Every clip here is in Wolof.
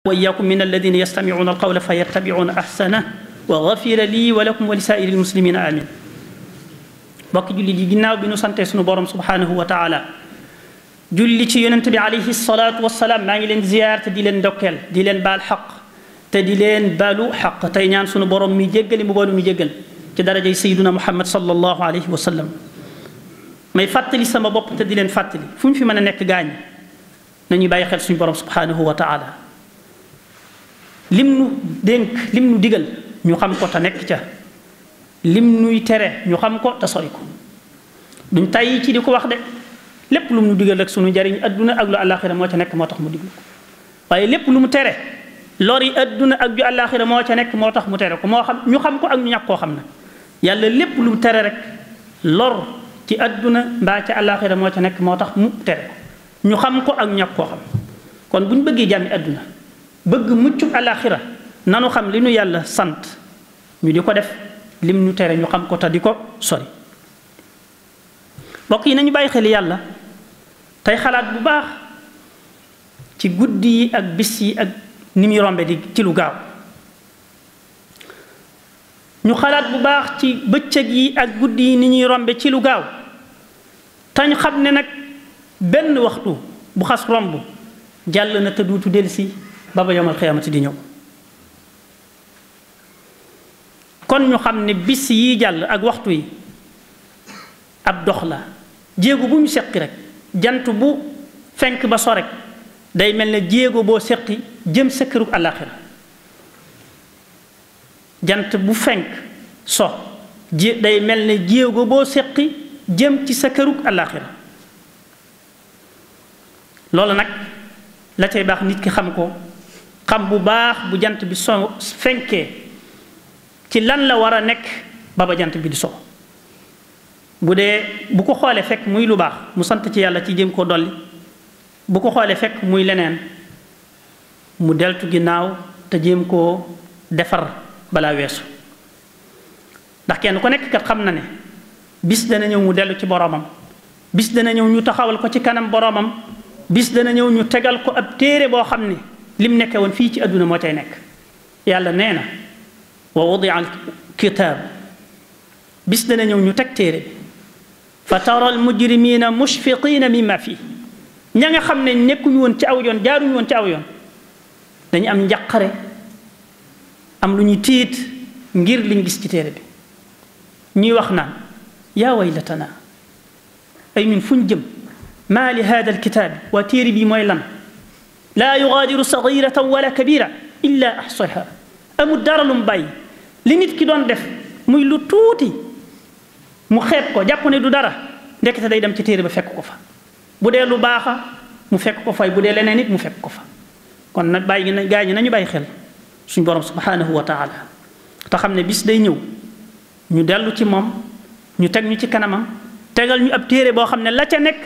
wa iyyakum min alladina yastami'una alqawla fayattabi'una ahsana wa ghafira lii wa lakum wa li saa'iril muslimina amin. bokk julli ji ginnaaw bi nu sante sunu borom subhanahu wa taala julli ci yonent bi alayhi salaatu wassalaam maa ngi leen ziyaar te di leen ndokkeel di leen baal xaq te di leen baalu xaq tey ñaan sunu borom mi jéggali mu boolu mi jéggal ci darajay sayyiduna muhammad sallallahu alayhi wa sallam. may fàttali sama bopp te di leen fàttali fu ñu fi mën a nekk gaañ nañuy bàyyi xel suñu borom subhanahu wa taala lim nu dénk lim nu digal ñu xam ko te nekk ca lim nuy tere ñu xam ko te sori ko duñ tàyyi ci di ko wax de lépp lu mu nu digal rek sunu njariñ adduna ak lu àllaaxira moo ca nekk moo tax mu diglu ko waaye lépp lu mu tere lor yi adduna ak ju àllaaxira moo ca nekk moo tax mu tere ko moo xam ñu xam ko ak ñu ñàkk koo xam na yàlla lépp lu mu tere rek lor ci adduna mbaa ca àllaaxira moo ca nekk moo tax mu tere ko ñu xam ko ak ñu ñàkk koo xam kon bu ñu bëggee jàmmi adduna bëgg muccu àllaaxira nanu xam li nu yàlla sant ñu di ko def lim ñu tere ñu xam ko te di ko sori. mbokk yi nañu bàyyi xel yàlla tey xalaat bu baax ci guddi yi ak bis yi ak ni muy rombe di ci lu gaaw ñu xalaat bu baax ci bëccëg yi ak guddi yi ni ñuy rombe ci lu gaaw te ñu xam ne nag benn waxtu bu xas romb jàll na te duutu dellusi ba ba yawmal xiyaamati di ñëw. kon ñu xam ne bis yi jàll ak waxtu yi ab dox la jéego bu ñu seqi rek jant bu fenk ba so rek day mel ne jéego boo seqi jëm sa kërug àllaaxira jant bu fenk so day mel ne jéego boo seqi jëm ci sa kërug àllaaxira loolu nag la cay baax nit ki xam ko xam bu baax bu jant bi so fenkee ci lan la war a nekk ba jant bi di so bu dee bu ko xoolee fekk muy lu baax mu sant ci yàlla ci jéem koo dolli bu ko xoolee fekk muy leneen mu deltu ginnaaw te jéem koo defar balaa weesu ndax kenn ku nekk kat xam na ne bis dana ñëw mu dellu ci boroomam bis dana ñëw ñu taxawal ko ci kanam boroomam bis dana ñëw ñu tegal ko ab téere boo xam ne lim nekke woon fii ci àdduna moo cay nekk yàlla nee na wa wudia al kitaab bis dana ñëw ñu teg téere bi fa tara al mujrimina mushfiqina mimma fii ña nga xam ne nekkuñu woon ci aw yoon jaaruñu woon ci aw yoon dañu am njàqare am lu ñu tiit ngir liñ gis ci téere bi ñuy wax naan yaa waylatana ay ñun fuñ jëm maa li hada al kitaabi waa téere bi mooy lan laa yugaadiru sagiratan wala kabira illa ahsaha amul dara lu mu bàyyi li nit ki doon def muy lu tuuti mu xeeb ko jàpp ne du dara ndekete day dem ci téere ba fekk ko fa bu dee lu baaxa mu fekk ko fay bu dee leneen nit mu fekk ko fa kon nag bàyyi na gaa ñi nañu bàyyi xel suñ borom subhanahu wa taala te xam ne bis day ñëw ñu dellu ci moom ñu teg ñu ci kanamam tegal ñu ab téere boo xam ne la ca nekk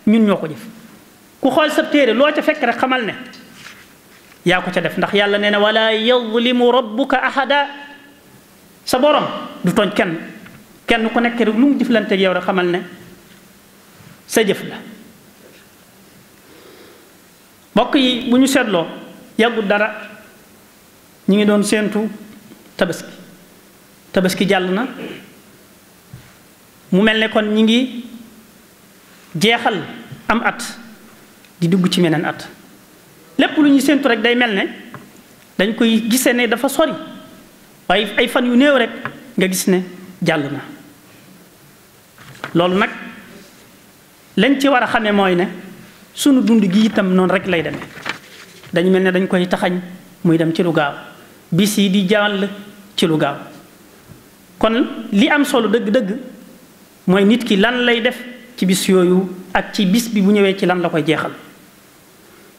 ñun ñoo ko jëf ku xool sa téere loo ca fekk rek xamal ne yaa ko ca def ndax yàlla nee na wala yazlimu rabbuka ahada sa borom du tooñ kenn ku nekk rek lu mu jëflanteeg yow rek xamal ne sa jëf la. mbokk yi bu ñu seetloo yàggul dara ñu ngi doon séentu tabaski jàll na mu mel ne kon ñi ngi jeexal am at di dugg ci meneen at lépp lu ñuy séentu rek day mel ne dañ koy gisee ne dafa sori waaye ay fan yu néew rek nga gis ne jàll na loolu nag lañ ci war a xamee mooy ne sunu dund gi itam noonu rek lay demee dañu mel ne dañ koy taxañ muy dem ci lu gaaw bis yi di jàll ci lu gaaw kon li am solo dëgg-dëgg mooy nit ki lan lay def ci bis yooyu ak ci bis bi bu ñëwee ci lan la koy jeexal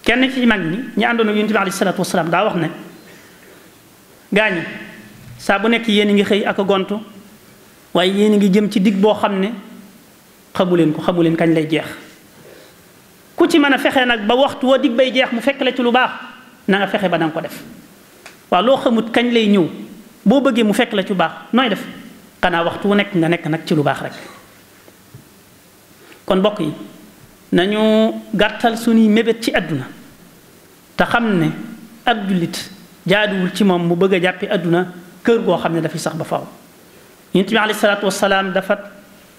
kenn ci mag ñi àndoon ak yonent bi alayhi salaatu wasalaam daa wax ne gaañi saa bu nekk yéen a ngi xëy ak a gontu waaye yéen a ngi jëm ci digg boo xam ne xamu leen kañ lay jeex ku ci mën a fexe nag ba waxtu woo digg bay jeex mu fekk la ci lu baax na nga fexe ba danga ko def waaw loo xamut kañ lay ñëw boo bëggee mu fekk la ci lu baax nooy def xanaa waxtu wu nekk nga nekk nag ci lu baax rek. kon mbokk yi nañu gàttal suñuy mébét ci àdduna te xam ne ab jullit jaaduwul ci moom mu bëgg a jàppi àdduna kër goo xam ne dafay sax ba faaw. yonent bi alayhi salaatu wasalaam dafa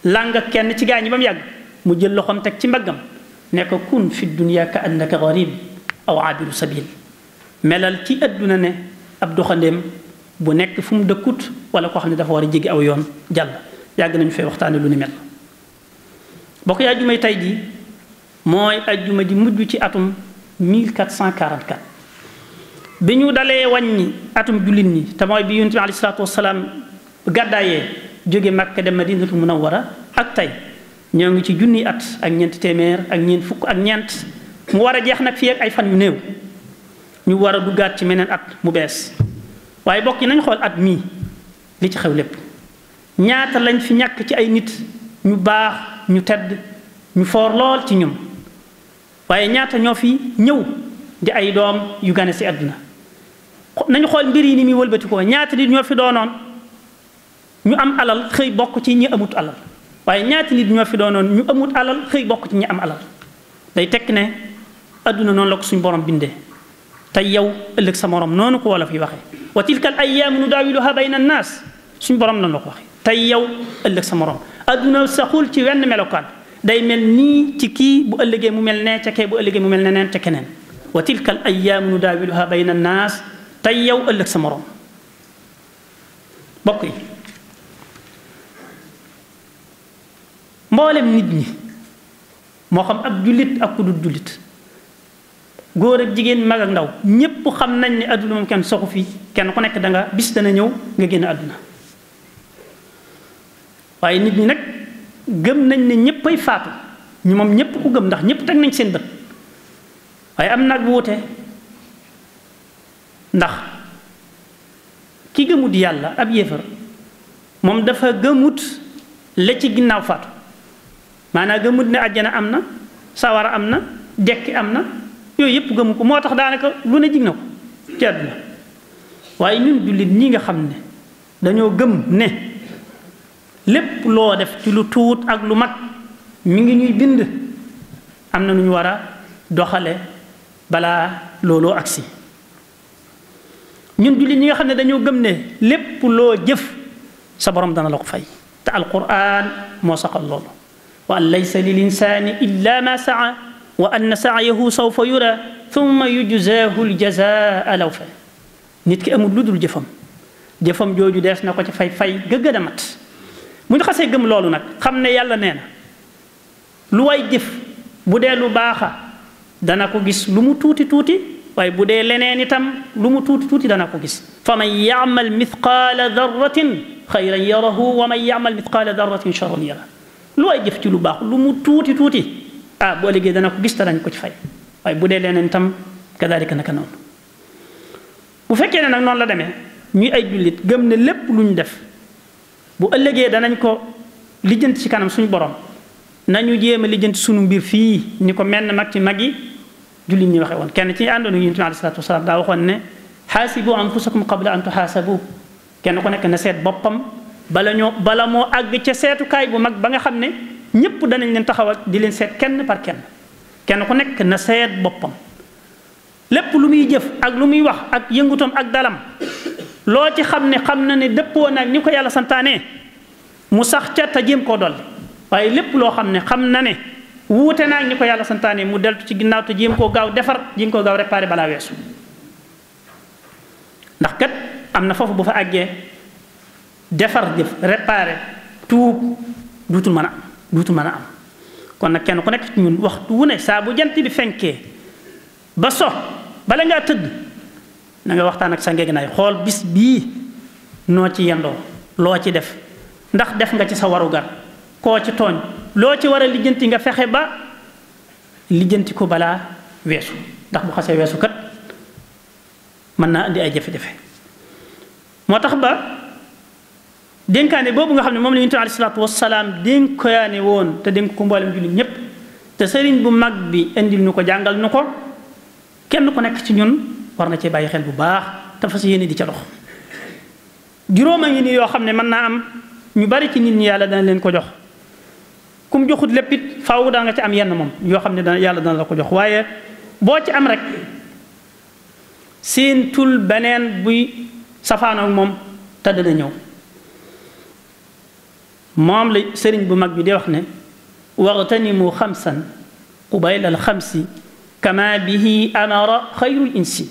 làng kenn ci gaa ñi ba mu yàgg mu jël loxoom teg ci mbaggam ne ko kun fi dunya ka annaka garib aw abiru sabil melal ci àdduna ne ab doxandéem bu nekk fu mu dëkkut wala koo xam ne dafa war a jéggi aw yoon jàll. yàgg nañu fay waxtaane lu ni mel. bokk yi ajjumay tey ji mooy ajjuma ji mujj ci atum 1444 bi ñu dalee wàññi atum jullit ñi te mooy bi yonent bi alayhi salaatu wasalaam gàddaayee jóge Makka dem Madinatul Munawwara ak tey ñoo ngi ci junni at ak ñeenti téeméer ak ñeent fukk ak ñeent mu war a jeex nag fii ak ay fan yu néew ñu war a duggaat ci meneen at mu bees. waaye bokk yi nañ xool at mii li ci xew lépp ñaata lañ fi ñàkk ci ay nit ñu baax ñu tedd ñu foor lool ci ñun waaye ñaata ñoo fi ñëw di ay doom yu gane ci àdduna. nañu xool mbir yi ni muy wëlbati ko ñaata nit ñoo fi doonoon ñu am alal xëy bokk ci ñi amut alal waaye ñaata nit ñoo fi doonoon ñu amut alal xëy bokk ci ñi am alal. day tekk ne àdduna noonu la ko suñu borom bindee tey yow ëllëg sa morom noonu ko wala fi waxee wa tilka al ayyaamu nudaawiluhaa bayna an-naas suñu borom noonu la ko waxee tey yow ëllëg sa morom. àdduna saxul ci wenn melokaan day mel nii ci kii bu ëllëgee mu mel ne ca kee bu ëllëgee mu mel ne neen ca keneen wa tilka al ayyaamu nudaawiluhaa bayna an-naas tey yow ëllëg sa morom. bokk yi mboolem nit ñi moo xam ab jullit ak ku dul jullit góor ak jigéen mag ak ndaw ñépp xam nañ ne àdduna moom kenn soxu fi kenn ku nekk danga bis dana ñëw nga génn àdduna. waaye nit ñi nag gëm nañ ne ñéppay faatu ñu moom ñépp ku gëm ndax ñépp teg nañ seen bët waaye am nag wuute ndax ki gëmut yàlla ab yéefar moom dafa gëmut la ci ginnaaw faatu maanaam gëmut ne àjjana am na sawara am na dekki am na yooyu yëpp gëmu ko moo tax daanaka lu ne jig na ko ci àdduna. waaye ñun jullit ñi nga xam ne dañoo gëm ne lépp loo def ci lu tuut ak lu mag mi ngi ñuy bind am na nu ñu war a doxale balaa looloo agsi. ñun jullit ñi nga xam ne dañoo gëm ne lépp loo jëf sa borom dana la ko fay te alquran moo saxal loolu wa an laysa lil insani illa ma saa wa anna sa'yahu sawfa yura thumma yujzaahu al-jazaa lawfa. nit ki amul lu dul jëfam jooju dees na ko ci fay ga gën a mat. bu ñu xasee gëm loolu nag xam ne yàlla nee na lu way jëf bu dee lu baaxa dana ko gis lu mu tuuti tuuti waaye bu dee leneen itam lu mu tuuti tuuti dana ko gis. fa man ya'mal mithqaala darratin xayran yarahu wa man ya'mal mithqaala darratin sharran yara. lu way jëf ci lu baax lu mu tuuti tuuti boo liggéey dana ko gis te dañ ko ci fay waaye bu dee leneen itam kadaalika naka noonu. bu fekkee ne nag noonu la demee ñuy ay jullit gëm ne lépp lu ñu def bu ëllëgee danañ ko lijjanti ci kanam suñu borom nañu jéem a lijjanti suñu mbir fii ni ko menn mag ci mag yi jullit ñi waxee woon. kenn ci àndoon ak Yonent bi alayhi salaatu wasalaam daa waxoon ne xaasibu anfusakum qabla an tuxaasabu kenn ku nekk na seet boppam bala moo àgg ca seetukaay bu mag ba nga xam ne ñépp danañ leen taxawal di leen seet kenn par kenn ku nekk na seet boppam. lépp lu muy jëf ak lu muy wax ak yëngutam ak dalam loo ci xam na ne dëppoo nag ni ko yàlla santaane mu sax ca te jéem koo dolli waaye lépp loo xam na ne wuute naag ni ko yàlla santaane mu deltu ci ginnaaw te jéem koo gaaw defar jéem koo gaaw réparé balaa weesu. ndax kat am na foofu bu fa àggee defar jëf réparé tuub duutul mën a am kon nag kenn ku nekk ci ñun waxtu wu ne saa bu jant bi fenkee ba so bala ngaa tëdd na nga waxtaan ak sa ngeegnaay xool bis bii noo ci yendoo loo ci def ndax def nga ci sa warugar koo ci tooñ loo ci war a lijjanti nga fexe ba lijjanti ko balaa weesu ndax bu xasee weesu kat mën naa indi ay jafe-jafe. moo tax ba dénkaane boobu nga xam ne moom la Yonent bi alayhi salaatu wasalaam dénkaane woon te dénk ko mboolem jullit ñépp te sëriñ bu mag bi indil nu ko jàngal nu ko kenn ku nekk ci ñun war na cee bàyyi xel bu baax te fas yéene di ca dox. juróom a ngi nii yoo xam ne mën naa am ñu bari ci nit ñi yàlla dana leen ko jox kum joxut lépp it faaw daa nga ci am yenn moom yoo xam ne yàlla dana la ko jox waaye boo ci am rek séentul beneen buy safaanoog moom te dana ñëw. moom la sëriñ bu mag bi di wax ne wagtanimu xamsan qubayla alxamsi kama bihi amara xayrul insi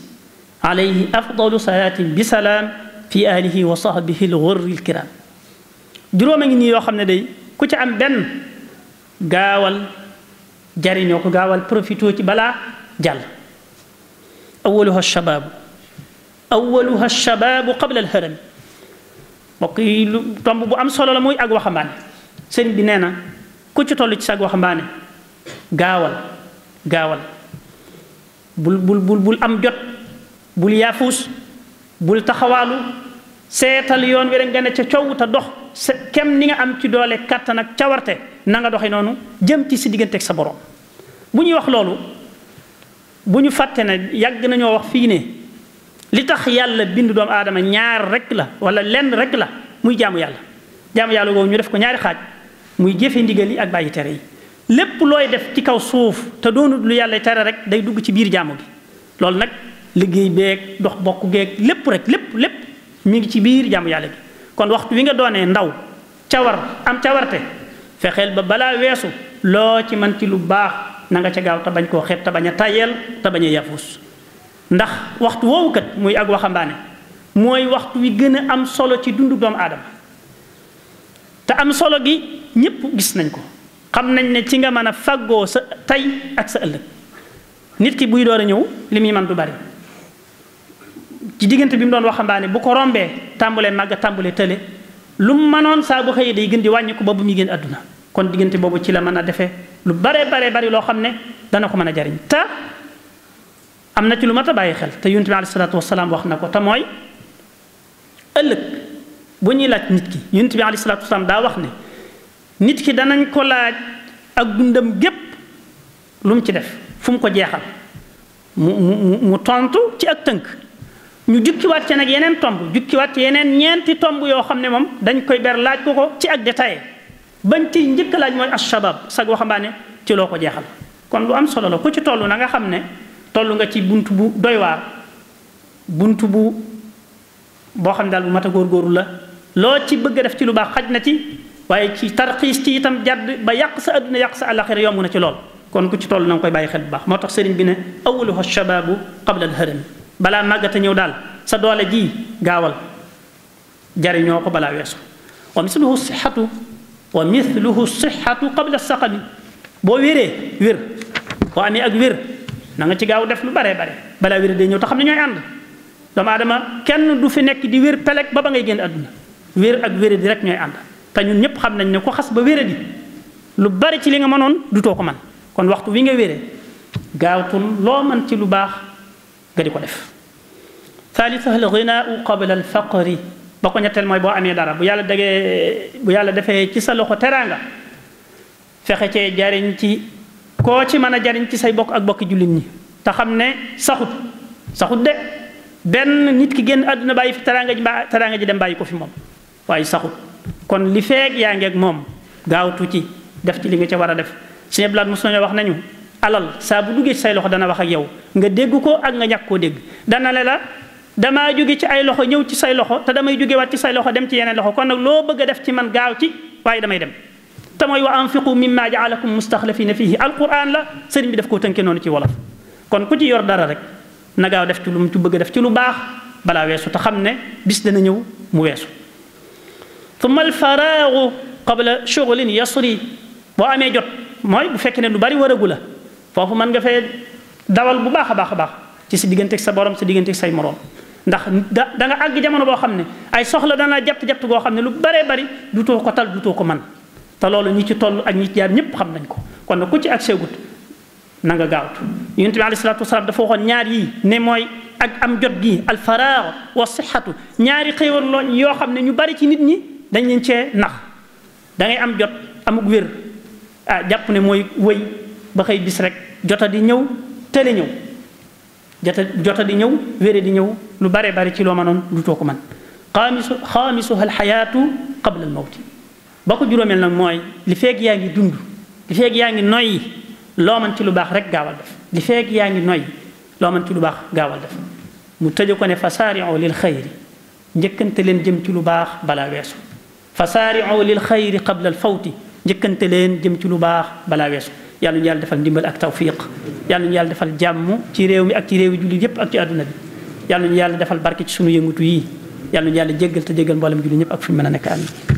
alayhi afdalu salaatin bi salaam fi ahlihi wa sahbihi alghurri alkiram. juróom a ngi nii yoo xam ne day ku ci am benn gaawal jariñoo ko, gaawal profitoo ci balaa jàll. awaluha alshabaabu qabla alharami. mbokk yi lu tomb bu am solo la muy ak waxambaane. sëriñ bi nee na ku ci toll ci sag waxambaane gaawal bul am jot, bul yaafuus, bul taxawaalu, seetal yoon wi rek nga ne ca coow te dox kem ni nga am ci doole kàttan ak cawarte na nga doxee noonu jëm ci si diggante ak sa borom. bu ñuy wax loolu bu ñu fàtte ne yàgg nañoo wax fii ne li tax yàlla bind doomu aadama ñaar rek la wala lenn rek la muy jaamu yàlla. jaamu yàlla googu ñu def ko ñaari xaaj muy jëfe ndigal yi ak bàyyi tere yi. lépp looy def ci kaw suuf te doonut lu yàlla tere rek day dugg ci biir jaamu gi. loolu nag liggéey beeg dox bokk geeg lépp mi ngi ci biir jaamu yàlla gi. kon waxtu wi nga doonee ndaw am cawarte fexeel ba balaa weesu loo ci man ci lu baax na nga ca gaaw te bañ koo xeeb te bañ a tayeel te bañ a yafuus. ndax waxtu woowu kat muy ak waxambaane mooy waxtu wi gën a am solo ci dundu doomu aadama te am solo gi ñëpp gis nañ ko. xam nañ ne ci nga mën a faggoo sa tey ak sa ëllëg. nit ki buy door a ñëw li muy man du bari ci diggante bi mu doon waxambaane bu ko rombee tàmbulee màgg tàmbulee tële lu mu mënoon saa bu xëyee day gën di wàññi ko ba bu muy gën àdduna. kon diggante boobu ci la mën a defee lu bari loo xam ne dana ko mën a jariñ. te am na ci lu mat a bàyyi xel te yonent bi alayhi salaatu wasalaam wax na ko te mooy ëllëg bu ñuy laaj nit ki yonent bi alayhi salaatu wasalaam daa wax ne nit ki danañ ko laaj ak dundam gépp lu mu ci def fu mu ko jeexal mu tontu ci ak tënk. ñu jukkiwaat ci nag yeneen tomb jukkiwaat ci yeneen ñeenti tomb yoo xam ne moom dañ koy ber laaj ko ci ak détail bañ ci njëkk laaj mooy ashabab sag waxambaane ci loo ko jeexal. kon lu am solo la ku ci toll na nga xam ne toll nga ci bunt bu doy waar bunt boo xam daal bu mat a góorgóorlu la loo ci bëgg a def ci lu baax xaj na ci waaye ci tarxiis ci itam jadd ba yàq sa adduna yàq sa àllaxira yomb na ci lool. kon ku ci toll na nga koy bàyyi xel bu baax moo tax sëriñ bi ne awaluha shababu qabla alharami. balaa màggata ñëw daal sa doole ji gaawal jariñoo ko balaa weesu. wa mithluhu sihhatu qabla saqami. boo wéree wér boo amee ak wér na nga ci gaaw def lu bare balaa wér day ñëw te xam ne ñooy ànd. doomu aadama kenn du fi nekk di wér peleg ba ngay génn àdduna wér ak wér di rek ñooy ànd. te ñun ñëpp xam nañ ne ku xas ba wér di lu bari ci li nga mënoon dutoo ko man. kon waxtu wi nga wéree gaawtul loo mën ci lu baax nga di ko def. thalitha al ghinaau qabla al faqri. ba ko ñetteel mooy boo amee dara bu yàlla defee ci sa loxo teraanga fexe cee jariñ ci koo ci mën a jariñ ci say bokk ak bokki jullit ñi te xam ne saxut de benn nit ki génn àdduna bàyyi fi teraanga ji dem bàyyi ko fi moom waaye saxut. kon li feeg yaa ngeeg moom gaawtu ci def ci li nga ca war a def. Sëñ Blaat mos nañoo wax nañu alal saa bu duggee ci say loxo dana wax ak yow nga dégg ko ak nga ñàkk koo dégg. dana la damaa jóge ci ay loxo ñëw ci say loxo te damay jóge waat ci say loxo dem ci yeneen loxo kon nag loo bëgg a def ci man gaaw ci waaye damay dem. te mooy wa anfiqu mimma jaalakum mustaxlafina fihi alquran la sëriñ bi daf koo tënkee noonu ci wolof. kon ku ci yor dara rek na gaaw def ci lu mu ci bëgg a def ci lu baax balaa weesu te xam ne bis dana ñëw mu weesu. thumma alfaraagu qabla shughlin yasri. boo amee jot mooy bu fekkee ne lu bari waragu la foofu mën nga fee dawal bu baax a baax ci sa digganteeg sa borom sa digganteeg say moroom. ndax da nga àgg jamono boo xam ne ay soxla dana jatt goo xam ne lu baree bari dutoo ko tal dutoo ko man te loolu ñi ci toll ak ñi ci jaar ñëpp xam nañ ko. kon nag ku ci ak seegut na nga gaawtu. Yonent bi alayhi salaatu wasalaam dafa waxoon ñaar yii ne mooy ak am jot gi alfaraax wa sixatu ñaari xéewal loo yoo xam ne ñu bari ci nit ñi dañ leen cee nax. da ngay am jot amuk wér jàpp ne mooy wëy ba xëy bis rek jota di ñëw tële ñëw jota di ñëw wére di ñëw lu bare bari ci loo mënoon du too ko man. xaamisuha alxayaatu qabla almawti. ba ko juróomeel nag mooy li feeg yaa ngi dund li feeg yaa ngi noyyi loo mën ci lu baax rek gaawal def li feeg yaa ngi noyyi loo mën ci lu baax gaawal def. mu tëje ko ne fasaari'u lil xayri njëkkante leen jëm ci lu baax balaa weesu fasaari'u lil xayri qabla al fawti njëkkante leen jëm ci lu baax balaa weesu yàlla ñu yàlla defal ndimbal ak tawfiq yàlla ñu yàlla defal jàmm ci réew mi ak ci réew yi jullit yépp ak ci àdduna bi yàlla ñu yàlla defal barke ci sunu yëngutu yi yàlla ñu yàlla jéggal te jéggal mboolem jullit ñëpp ak fu ñu mën a nekk.